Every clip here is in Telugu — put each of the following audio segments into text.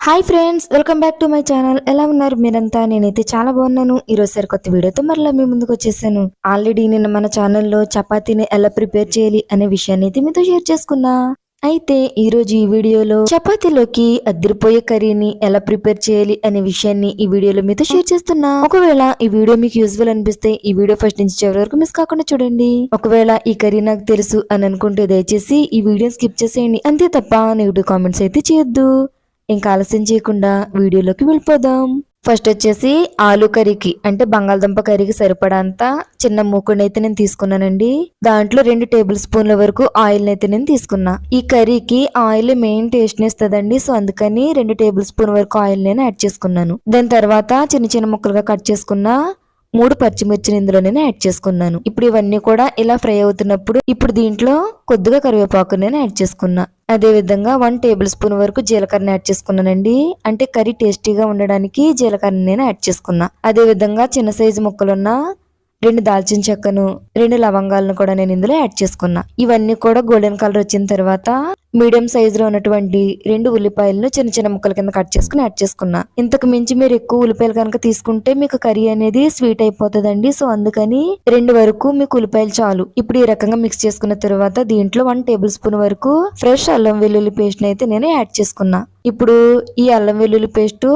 Hi friends, welcome back to my channel. ఎలా ఉన్నారు మీరంతా? నేనైతే చాలా బాగున్నాను. ఈరోజు కొత్త వీడియోతో మరలా మీ ముందుకు వచ్చేసాను. ఆల్రెడీ నిన్న మన ఛానల్లో చపాతీని ఎలా ప్రిపేర్ చేయాలి అనే విషయాన్ని అయితే మీతో షేర్ చేసుకున్నా. అయితే ఈ రోజు ఈ వీడియోలో చపాతీలోకి అదిరిపోయే కర్రీని ఎలా ప్రిపేర్ చేయాలి అనే విషయాన్ని ఈ వీడియోలో మీతో షేర్ చేస్తున్నా. ఒకవేళ ఈ వీడియో మీకు యూజ్ఫుల్ అనిపిస్తే ఈ వీడియో ఫస్ట్ నుంచి చివరి వరకు మిస్ కాకుండా చూడండి. ఒకవేళ ఈ కర్రీ నాకు తెలుసు అని అనుకుంటే దయచేసి ఈ వీడియో స్కిప్ చేసేయండి. అంతే తప్ప నెగిటివ్ కామెంట్స్ అయితే చేయొద్దు. ఇంకా ఆలస్యం చేయకుండా వీడియోలోకి వెళ్ళిపోదాం. ఫస్ట్ వచ్చేసి ఆలు కర్రీకి అంటే బంగాళదుంప కర్రీకి సరిపడంత చిన్న మూకుడిని అయితే నేను తీసుకున్నానండి. దాంట్లో 2 టేబుల్ స్పూన్ల వరకు ఆయిల్ అయితే నేను తీసుకున్నా. ఈ కర్రీకి ఆయిల్ మెయిన్ టేస్ట్ ని ఇస్తుందండి. సో అందుకని 2 టేబుల్ స్పూన్ వరకు ఆయిల్ నేను యాడ్ చేసుకున్నాను. దాని తర్వాత చిన్న చిన్న ముక్కలుగా కట్ చేసుకున్న 3 పచ్చిమిర్చిని ఇందులో నేను యాడ్ చేసుకున్నాను. ఇప్పుడు ఇవన్నీ కూడా ఇలా ఫ్రై అవుతున్నప్పుడు ఇప్పుడు దీంట్లో కొద్దిగా కరివేపాకు నేను యాడ్ చేసుకున్నా. అదే విధంగా 1 టేబుల్ స్పూన్ వరకు జీలకర్రని యాడ్ చేసుకున్నానండి. అంటే కర్రీ టేస్టీగా ఉండడానికి జీలకర్రని నేను యాడ్ చేసుకున్నా. అదే విధంగా చిన్న సైజు ముక్కలున్న 2 దాల్చిన చెక్కను 2 లవంగాలను కూడా నేను ఇందులో యాడ్ చేసుకున్నా. ఇవన్నీ కూడా గోల్డెన్ కలర్ వచ్చిన తర్వాత మీడియం సైజులో ఉన్నటువంటి 2 ఉల్లిపాయలను చిన్న చిన్న ముక్కల కింద కట్ చేసుకుని యాడ్ చేసుకున్నా. ఇంతకు మించి మీరు ఎక్కువ ఉల్లిపాయలు కనుక తీసుకుంటే మీకు కర్రీ అనేది స్వీట్ అయిపోతుందండి. సో అందుకని 2 వరకు మీకు ఉల్లిపాయలు చాలు. ఇప్పుడు ఈ రకంగా మిక్స్ చేసుకున్న తర్వాత దీంట్లో 1 టేబుల్ స్పూన్ వరకు ఫ్రెష్ అల్లం వెల్లుల్లి పేస్ట్ అయితే నేను యాడ్ చేసుకున్నా. ఇప్పుడు ఈ అల్లం వెల్లుల్లి పేస్ట్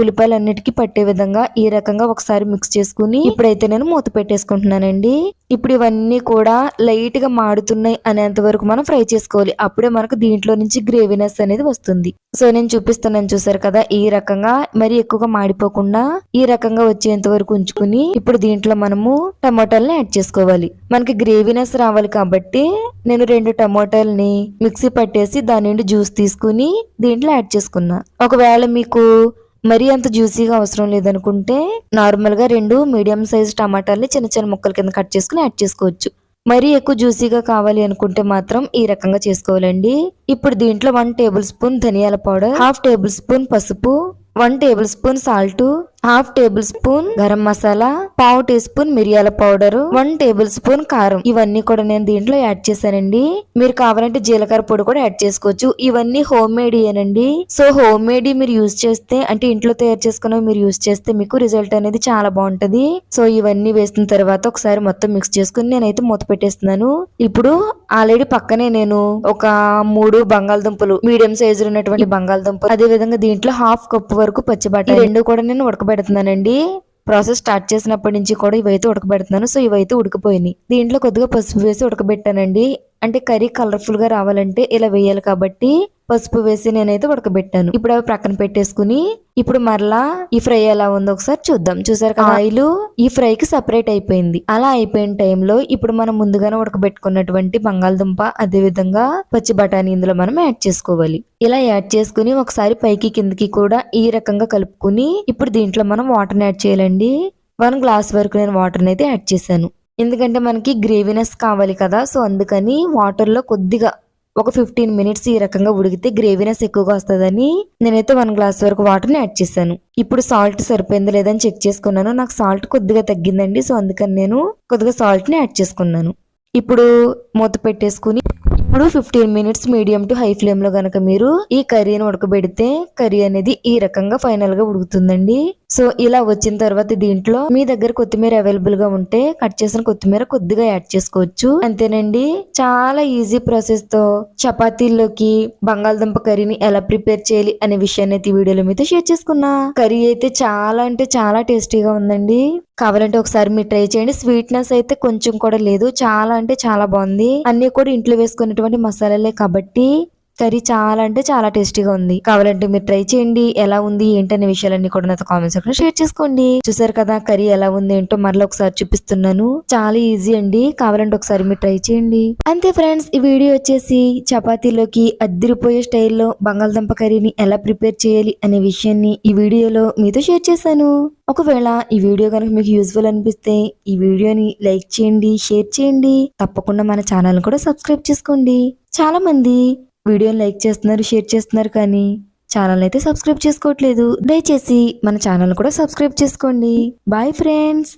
ఉల్లిపాయలన్నిటికీ పట్టే విధంగా ఈ రకంగా ఒకసారి మిక్స్ చేసుకుని ఇప్పుడైతే నేను మూత పెట్టేసుకుంటున్నానండి. ఇప్పుడు ఇవన్నీ కూడా లైట్ గా మాడుతున్నాయి అనేంత వరకు మనం ఫ్రై చేసుకోవాలి. అప్పుడే మనకు దీంట్లో నుంచి గ్రేవీనెస్ అనేది వస్తుంది. సో నేను చూపిస్తున్నాను, చూసారు కదా, ఈ రకంగా మరి ఎక్కువగా మాడిపోకుండా ఈ రకంగా వచ్చేంత వరకు ఉంచుకుని ఇప్పుడు దీంట్లో మనము టమాటాలని యాడ్ చేసుకోవాలి. మనకి గ్రేవీనెస్ రావాలి కాబట్టి నేను 2 టమాటాలని మిక్సీ పట్టేసి దాని నుండి జ్యూస్ తీసుకుని దీంట్లో యాడ్ చేసుకున్నా. ఒకవేళ మీకు మరీ అంత జ్యూసీగా అవసరం లేదనుకుంటే నార్మల్ గా 2 మీడియం సైజ్ టమాటాలని చిన్న చిన్న ముక్కల కింద కట్ చేసుకుని యాడ్ చేసుకోవచ్చు. మరీ ఎక్కువ జ్యూసీగా కావాలి అనుకుంటే మాత్రం ఈ రకంగా చేసుకోవాలండి. ఇప్పుడు దీంట్లో 1 టేబుల్ స్పూన్ ధనియాల పౌడర్, 1/2 టేబుల్ స్పూన్ పసుపు, 1 tablespoon salt, 1/2 tablespoon garam masala, 1/2 teaspoon మిరియాల పౌడర్, 1 టేబుల్ స్పూన్ కారం, ఇవన్నీ కూడా నేను దీంట్లో యాడ్ చేశానండి. మీరు కావాలంటే జీలకర్ర పొడి కూడా యాడ్ చేసుకోవచ్చు. ఇవన్నీ హోమ్ మేడ్ ఏనండి. సో హోమ్ మేడ్ మీరు యూజ్ చేస్తే అంటే ఇంట్లో తయారు చేసుకున్నవి మీరు యూజ్ చేస్తే మీకు రిజల్ట్ అనేది చాలా బాగుంటది. సో ఇవన్నీ వేసిన తర్వాత ఒకసారి మొత్తం మిక్స్ చేసుకుని నేనైతే మూత పెట్టేస్తున్నాను. ఇప్పుడు ఆల్రెడీ పక్కనే నేను ఒక 3 బంగాళదుంపలు మీడియం సైజు ఉన్నటువంటి బంగాళదుంపలు, అదే విధంగా దీంట్లో 1/2 కప్పు వరకు పచ్చి బఠానీ, 2 కూడా నేను ఉడకబెడుతున్నానండి. ప్రాసెస్ స్టార్ట్ చేసినప్పటి నుంచి కూడా ఇవైతే ఉడకబెడుతున్నాను. సో ఇవైతే ఉడికిపోయినాయి. దీంట్లో కొద్దిగా పసుపు వేసి ఉడకబెట్టానండి. అంటే కర్రీ కలర్ఫుల్ గా రావాలంటే ఇలా వేయాలి కాబట్టి పసుపు వేసి నేనైతే ఉడకబెట్టాను. ఇప్పుడు అవి ప్రక్కన పెట్టేసుకుని ఇప్పుడు మరలా ఈ ఫ్రై ఎలా ఉందో ఒకసారి చూద్దాం. చూసారు కదా, ఆయిల్ ఈ ఫ్రైకి సెపరేట్ అయిపోయింది. అలా అయిపోయిన టైంలో ఇప్పుడు మనం ముందుగానే ఉడకబెట్టుకున్నటువంటి బంగాళదుంప అదే విధంగా పచ్చి బఠానీ ఇందులో మనం యాడ్ చేసుకోవాలి. ఇలా యాడ్ చేసుకుని ఒకసారి పైకి కిందకి కూడా ఈ రకంగా కలుపుకుని ఇప్పుడు దీంట్లో మనం వాటర్ యాడ్ చేయాలండి. 1 గ్లాస్ వరకు నేను వాటర్ అయితే యాడ్ చేశాను. ఎందుకంటే మనకి గ్రేవీనెస్ కావాలి కదా. సో అందుకని వాటర్ లో కొద్దిగా ఒక 15 మినిట్స్ ఈ రకంగా ఉడికితే గ్రేవీనెస్ ఎక్కువగా వస్తుందని నేనైతే 1 గ్లాస్ వరకు వాటర్ని యాడ్ చేశాను. ఇప్పుడు సాల్ట్ సరిపోయిందో లేదని చెక్ చేసుకున్నాను. నాకు సాల్ట్ కొద్దిగా తగ్గిందండి. సో అందుకని నేను కొద్దిగా సాల్ట్ ని యాడ్ చేసుకున్నాను. ఇప్పుడు మూత పెట్టేసుకుని ఇప్పుడు 15 minutes medium to high flame లో గనక మీరు ఈ కర్రీని ఉడకబెడితే కర్రీ అనేది ఈ రకంగా ఫైనల్ గా ఉడుకుతుందండి. సో ఇలా వచ్చిన తర్వాత దీంట్లో మీ దగ్గర కొత్తిమీర అవైలబుల్ గా ఉంటే కట్ చేసిన కొత్తిమీర కొద్దిగా యాడ్ చేసుకోవచ్చు. అంతేనండి, చాలా ఈజీ ప్రాసెస్ తో చపాతీల్లోకి బంగాళదుంప కర్రీని ఎలా ప్రిపేర్ చేయాలి అనే విషయాన్ని అయితే వీడియోలో మీతో షేర్ చేసుకున్నా. కర్రీ అయితే చాలా అంటే చాలా టేస్టీగా ఉందండి. కావాలంటే ఒకసారి మీరు ట్రై చేయండి. స్వీట్నెస్ అయితే కొంచెం కూడా లేదు. చాలా అంటే చాలా బాగుంది. అన్ని కూడా ఇంట్లో వేసుకున్నటువంటి మసాలాలే కాబట్టి కర్రీ చాలా అంటే చాలా టేస్టీగా ఉంది. కావాలంటే మీరు ట్రై చేయండి. ఎలా ఉంది ఏంటనే విషయాలన్నీ కూడా నాతో కామెంట్ సెక్షన్ షేర్ చేసుకోండి. చూసారు కదా కర్రీ ఎలా ఉంది ఏంటో మరలా ఒకసారి చూపిస్తున్నాను. చాలా ఈజీ అండి. కావాలంటే ఒకసారి మీరు ట్రై చేయండి. అంతే ఫ్రెండ్స్, ఈ వీడియో వచ్చేసి చపాతీలోకి అద్దిరిపోయే స్టైల్లో బంగాళదుంప కర్రీని ఎలా ప్రిపేర్ చేయాలి అనే విషయాన్ని ఈ వీడియోలో మీతో షేర్ చేశాను. ఒకవేళ ఈ వీడియో కనుక మీకు యూజ్ఫుల్ అనిపిస్తే ఈ వీడియోని లైక్ చేయండి, షేర్ చేయండి. తప్పకుండా మన ఛానల్ కూడా సబ్స్క్రైబ్ చేసుకోండి. చాలా మంది వీడియోని లైక్ చేస్తున్నారు, షేర్ చేస్తున్నారు, కానీ ఛానల్ అయితే సబ్స్క్రైబ్ చేసుకోవట్లేదు. దయచేసి మన ఛానల్ కూడా సబ్స్క్రైబ్ చేసుకోండి. Bye friends.